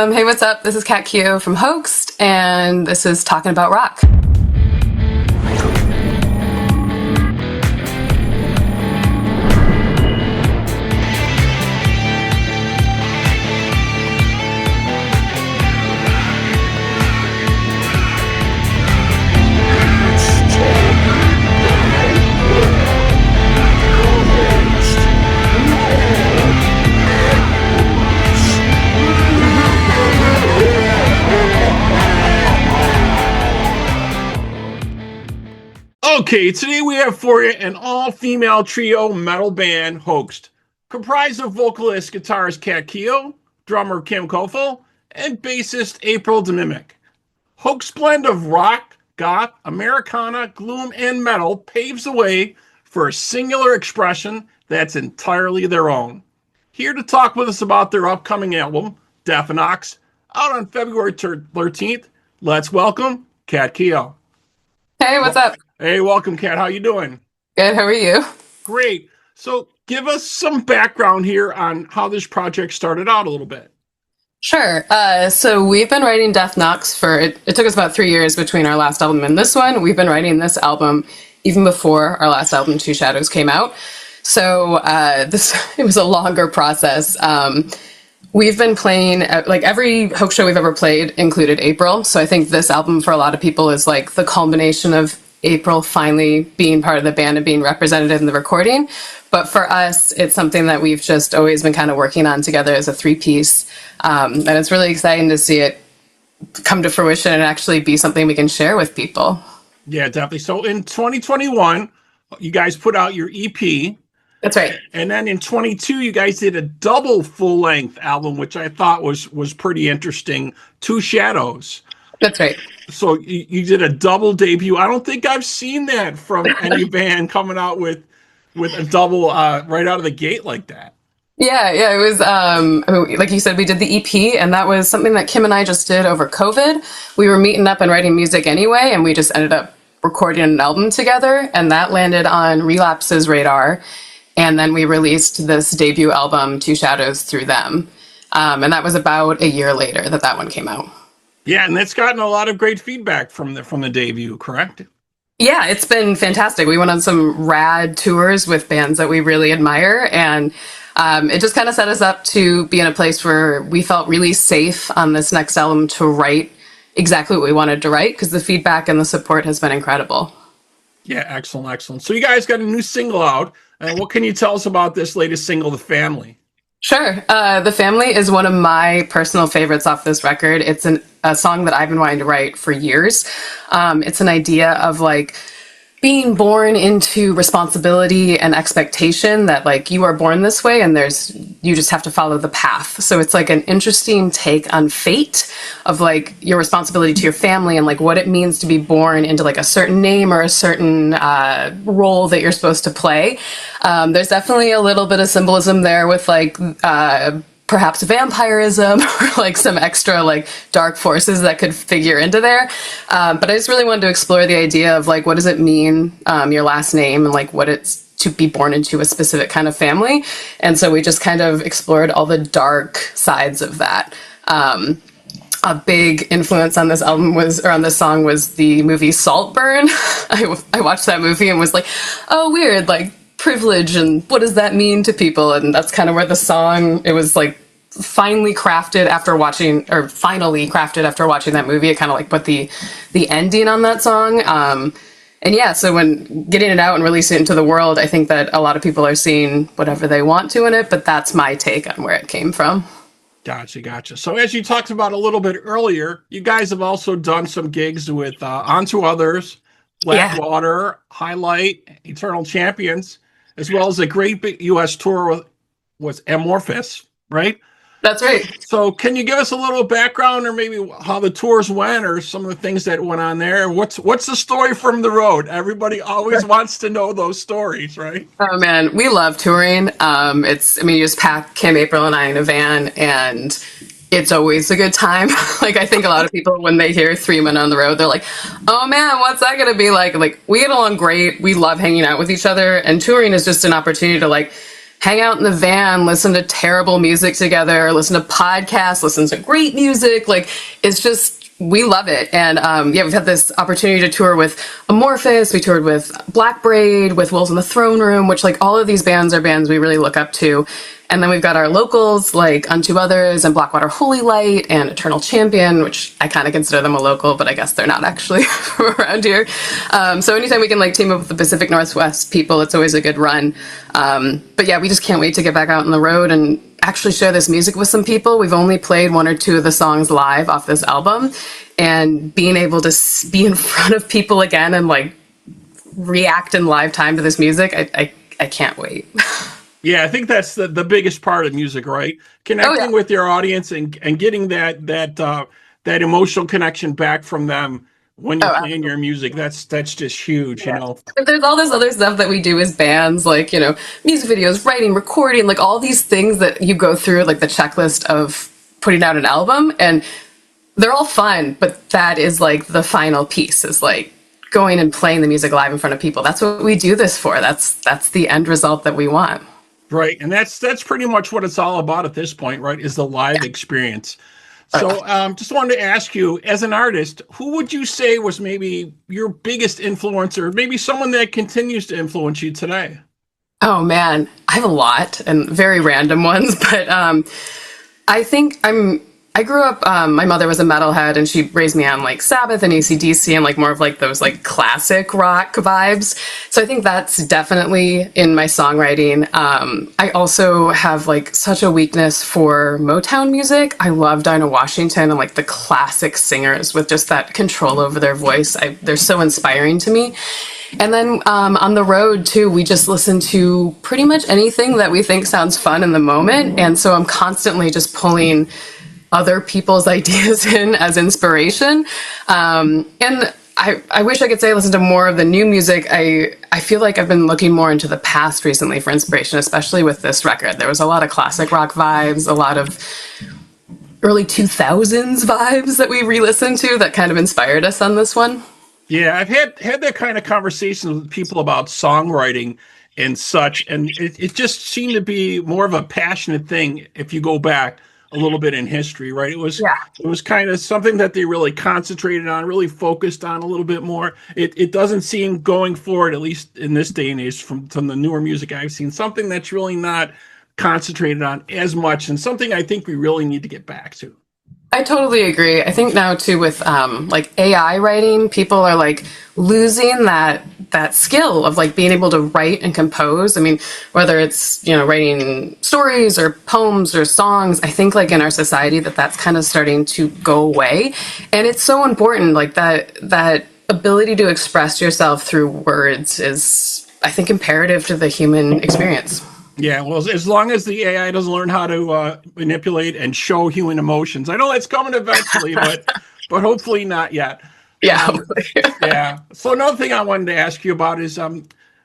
Hey, what's up? This is Kat Keo from Hoaxed, and this is Talking About Rock. Okay, today we have for you an all-female trio metal band, Hoaxed, comprised of vocalist, guitarist Kat Keo, drummer Kim Coffel, and bassist April Dimmick. Hoaxed's blend of rock, goth, Americana, gloom, and metal paves the way for a singular expression that's entirely their own. Here to talk with us about their upcoming album, Death, out on February 13th, let's welcome Kat Keo. Hey, what's up? Hey, welcome, Kat. How you doing? Good, how are you? Great. So give us some background here on how this project started out a little bit. Sure. So we've been writing Death it took us about 3 years between our last album and this one. We've been writing this album even before our last album, Two Shadows, came out. So it was a longer process. We've been playing, like every Hoax show we've ever played included April. So I think this album for a lot of people is like the culmination of April finally being part of the band and being represented in the recording. But for us, it's something that we've just always been kind of working on together as a three-piece. And it's really exciting to see it come to fruition and actually be something we can share with people. Yeah, definitely. So in 2021, you guys put out your EP. That's right. And then in 22, you guys did a double full-length album, which I thought was pretty interesting, Two Shadows. That's right. So you did a double debut. I don't think I've seen that from any band coming out with a double right out of the gate like that. Yeah, it was, like you said, we did the EP, and that was something that Kim and I just did over COVID. We were meeting up and writing music anyway, and we just ended up recording an album together, and that landed on Relapse's radar. And then we released this debut album, Two Shadows, through them. And that was about a year later that one came out. Yeah, and it's gotten a lot of great feedback from the debut, correct? Yeah, it's been fantastic. We went on some rad tours with bands that we really admire, and it just kind of set us up to be in a place where we felt really safe on this next album to write exactly what we wanted to write, because the feedback and the support has been incredible. Yeah, excellent. So you guys got a new single out. And what can you tell us about this latest single, The Family? Sure. The Family is one of my personal favorites off this record. It's a song that I've been wanting to write for years. It's an idea of like being born into responsibility and expectation, that like you are born this way and you just have to follow the path. So it's like an interesting take on fate, of like your responsibility to your family and like what it means to be born into like a certain name or a certain role that you're supposed to play. There's definitely a little bit of symbolism there with like perhaps vampirism or like some extra like dark forces that could figure into there. But I just really wanted to explore the idea of like, what does it mean, your last name, and like what it's to be born into a specific kind of family. And so we just kind of explored all the dark sides of that. A big influence on this album on this song was the movie Saltburn. I watched that movie and was like, oh, weird, like privilege and what does that mean to people? And that's kind of where the song, it was like finally crafted after watching that movie. It kind of like put the ending on that song. And yeah, so when getting it out and releasing it into the world, I think that a lot of people are seeing whatever they want to in it, but that's my take on where it came from. Gotcha. So as you talked about a little bit earlier, you guys have also done some gigs with Onto Others, Blackwater, Highlight, Eternal Champions, as well as a great big U.S. tour with Amorphous, right? That's right. So can you give us a little background, or maybe how the tours went, or some of the things that went on there? What's the story from the road? Everybody always wants to know those stories, right? Oh man, we love touring. You just pack Kim, April, and I in a van, and it's always a good time. Like, I think a lot of people, when they hear 3 Men on the Road, they're like, oh man, what's that going to be like? Like, we get along great. We love hanging out with each other, and touring is just an opportunity to like hang out in the van, listen to terrible music together, listen to podcasts, listen to great music. Like, it's just, we love it. And yeah, we've had this opportunity to tour with Amorphous. We toured with Black Braid, with Wolves in the Throne Room, which, like, all of these bands are bands we really look up to. And then we've got our locals like Unto Others and Blackwater Holy Light and Eternal Champion, which I kind of consider them a local, but I guess they're not actually from around here. So anytime we can like team up with the Pacific Northwest people, it's always a good run. But yeah, we just can't wait to get back out on the road and actually share this music with some people. We've only played one or two of the songs live off this album, and being able to be in front of people again and like react in live time to this music, I can't wait. Yeah, I think that's the biggest part of music, right? Connecting with your audience and getting that emotional connection back from them when you're playing your music. That's just huge, you know. There's all this other stuff that we do as bands, like, you know, music videos, writing, recording, like all these things that you go through, like the checklist of putting out an album, and they're all fun, but that is like the final piece, is like going and playing the music live in front of people. That's what we do this for. That's the end result that we want. Right, and that's pretty much what it's all about at this point, right? Is the live experience. So, just wanted to ask you, as an artist, who would you say was maybe your biggest influencer, maybe someone that continues to influence you today? Oh man, I have a lot and very random ones, but I think I grew up, my mother was a metalhead and she raised me on like Sabbath and AC/DC and like more of like those like classic rock vibes. So I think that's definitely in my songwriting. I also have like such a weakness for Motown music. I love Dinah Washington and like the classic singers with just that control over their voice. They're so inspiring to me. And then on the road too, we just listen to pretty much anything that we think sounds fun in the moment. And so I'm constantly just pulling other people's ideas in as inspiration. And I wish I could say I listen to more of the new music. I feel like I've been looking more into the past recently for inspiration, especially with this record. There was a lot of classic rock vibes, a lot of early 2000s vibes that we re-listened to that kind of inspired us on this one. Yeah, I've had that kind of conversation with people about songwriting and such, and it just seemed to be more of a passionate thing if you go back a little bit in history, right? It was kind of something that they really concentrated on, really focused on a little bit more. It doesn't seem going forward, at least in this day and age, from the newer music I've seen, something that's really not concentrated on as much, and something I think we really need to get back to. I totally agree. I think now too with like AI writing, people are like losing that skill of like being able to write and compose. I mean, whether it's, you know, writing stories or poems or songs, I think like in our society that's kind of starting to go away. And it's so important, like that ability to express yourself through words is, I think, imperative to the human experience. Yeah, well, as long as the AI doesn't learn how to manipulate and show human emotions, I know that's coming eventually, but hopefully not yet. Yeah. Yeah. So another thing I wanted to ask you about is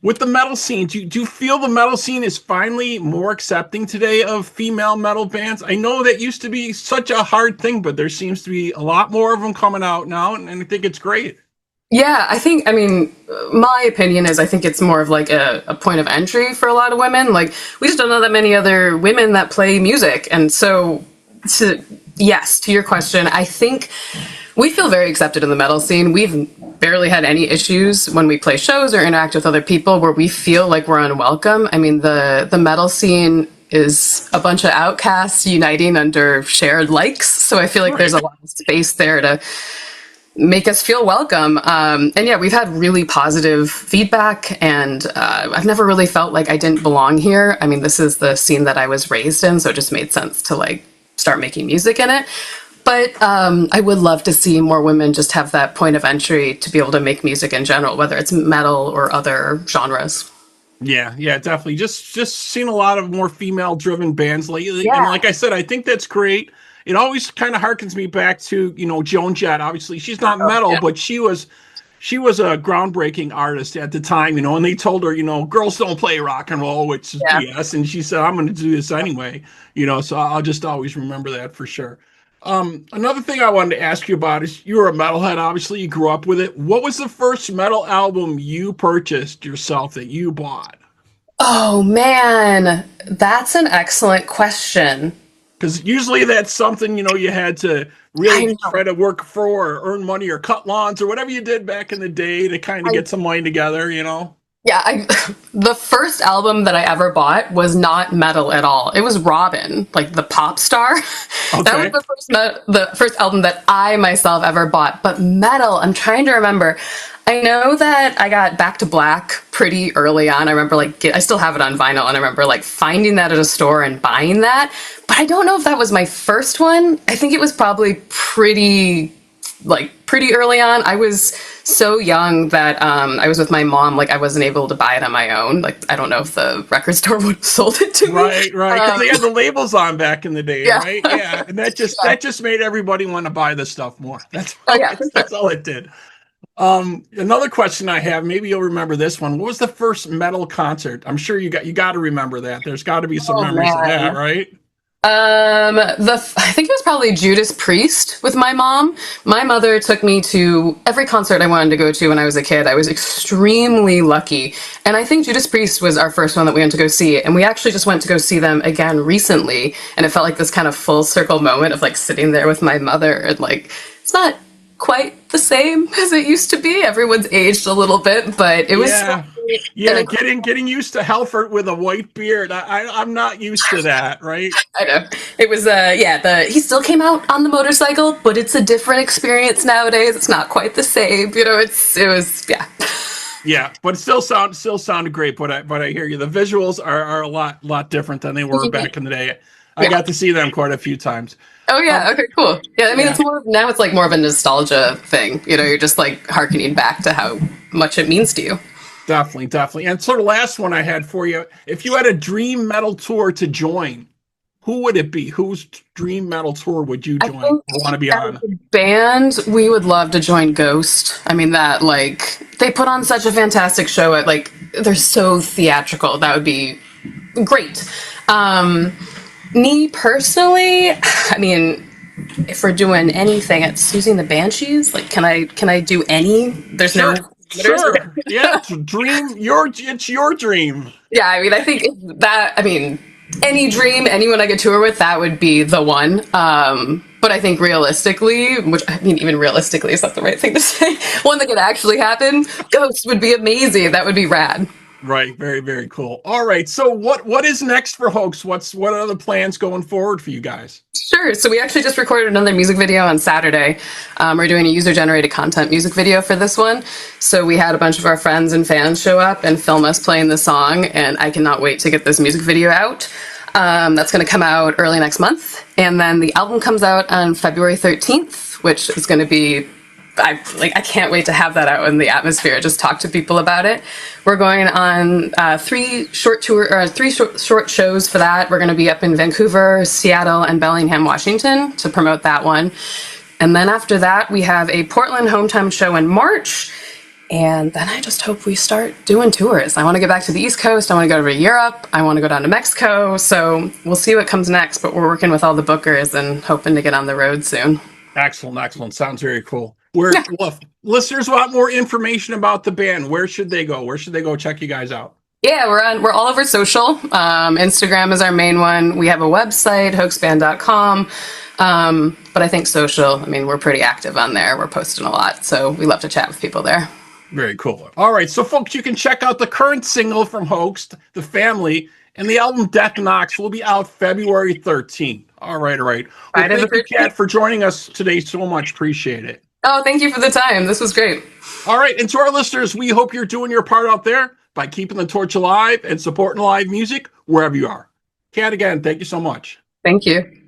with the metal scene, do you feel the metal scene is finally more accepting today of female metal bands? I know that used to be such a hard thing, but there seems to be a lot more of them coming out now, and I think it's great. Yeah, I mean, my opinion is I think it's more of like a point of entry for a lot of women. Like, we just don't know that many other women that play music. And so, yes, to your question, I think we feel very accepted in the metal scene. We've barely had any issues when we play shows or interact with other people where we feel like we're unwelcome. I mean, the metal scene is a bunch of outcasts uniting under shared likes. So I feel like there's a lot of space there to make us feel welcome. And yeah, we've had really positive feedback, and I've never really felt like I didn't belong here. I mean, this is the scene that I was raised in, so it just made sense to like start making music in it. But I would love to see more women just have that point of entry to be able to make music in general, whether it's metal or other genres. Yeah, definitely. Just seen a lot of more female driven bands lately. Yeah. And like I said, I think that's great. It always kind of harkens me back to, you know, Joan Jett. Obviously, she's not metal, but she was a groundbreaking artist at the time, you know, and they told her, you know, girls don't play rock and roll, which is BS. And she said, I'm going to do this anyway, you know, so I'll just always remember that for sure. Another thing I wanted to ask you about is you were a metalhead. Obviously, you grew up with it. What was the first metal album you purchased yourself that you bought? Oh man, that's an excellent question. Because usually that's something, you had to I really know. try to work for or earn money or cut lawns or whatever you did back in the day to kind of I get some money together. Yeah, the first album that I ever bought was not metal at all. It was Robin, like the pop star. That was Okay. the first album that I myself ever bought. But metal, I'm trying to remember. I know that I got Back to Black pretty early on. I remember I still have it on vinyl, and I remember like finding that at a store and buying that. But I don't know if that was my first one. I think it was probably pretty early on. I was so young that I was with my mom. Like I wasn't able to buy it on my own. Like I don't know if the record store would have sold it to me. Right, right. Because they had the labels on back in the day, Yeah. right? Yeah, and that just made everybody want to buy this stuff more. That's Oh all. yeah, for sure. That's all it did. Another question I have, maybe you'll remember this one. What was the first metal concert? I'm sure you got to remember that. There's got to be some Oh memories of that, man. right? I think it was probably Judas Priest with my mom. My mother took me to every concert I wanted to go to when I was a kid. I was extremely lucky. And I think Judas Priest was our first one that we went to go see. And we actually just went to go see them again recently. And it felt like this kind of full circle moment of like sitting there with my mother and like, it's not quite the same as it used to be. Everyone's aged a little bit, but it was Yeah. Yeah, getting used to Halford with a white beard. I'm not used to that, right? I know. It was he still came out on the motorcycle, but it's a different experience nowadays. It's not quite the same. It was yeah. Yeah, but it still sounded great. But I hear you. The visuals are a lot different than they were back in the day. I Yeah. got to see them quite a few times. Oh yeah, okay, cool. Yeah, I mean Yeah, it's like more of a nostalgia thing. You're just like harkening back to how much it means to you. definitely, definitely. And so the last one I had for you, if you had a dream metal tour to join, who would it be? Whose dream metal tour would you I join think or want to be as on? a band, we would love to join Ghost. I mean that like they put on such a fantastic show at like they're so theatrical. That would be great. Me personally, I mean, if we're doing anything at Susie and the Banshees, like can I do any? There's no Sure, limiters. sure. Yeah, it's your dream. Yeah, I mean, I mean, any dream, anyone I could tour with, that would be the one. But I think realistically, which I mean, even realistically is not the right thing to say, one that could actually happen, Ghost would be amazing. That would be rad. Right, very, very cool. All right, so what is next for Hoax? What are the plans going forward for you guys? Sure. So we actually just recorded another music video on Saturday. We're doing a user-generated content music video for this one. So we had a bunch of our friends and fans show up and film us playing the song, and I cannot wait to get this music video out. That's going to come out early next month, and then the album comes out on February 13th, which is going to be I can't wait to have that out in the atmosphere. Just talk to people about it. We're going on three short shows for that. We're going to be up in Vancouver, Seattle, and Bellingham, Washington to promote that one. And then after that, we have a Portland hometown show in March. And then I just hope we start doing tours. I want to get back to the East Coast. I want to go over to Europe. I want to go down to Mexico. So we'll see what comes next. But we're working with all the bookers and hoping to get on the road soon. Excellent, excellent. Sounds very cool. Well, if listeners want more information about the band, where should they go? Where should they go check you guys out? Yeah, we're all over social. Instagram is our main one. We have a website, hoaxedband.com. But I think social, I mean, we're pretty active on there. We're posting a lot. So we love to chat with people there. Very cool. All right, so folks, you can check out the current single from Hoaxed, The Family, and the album Death Knocks will be out February 13th. All right, all right. Well, thank you, Kat, for joining us today so much. Appreciate it. Oh, thank you for the time. This was great. All right, and to our listeners, we hope you're doing your part out there by keeping the torch alive and supporting live music wherever you are. Kat, again, thank you so much. Thank you.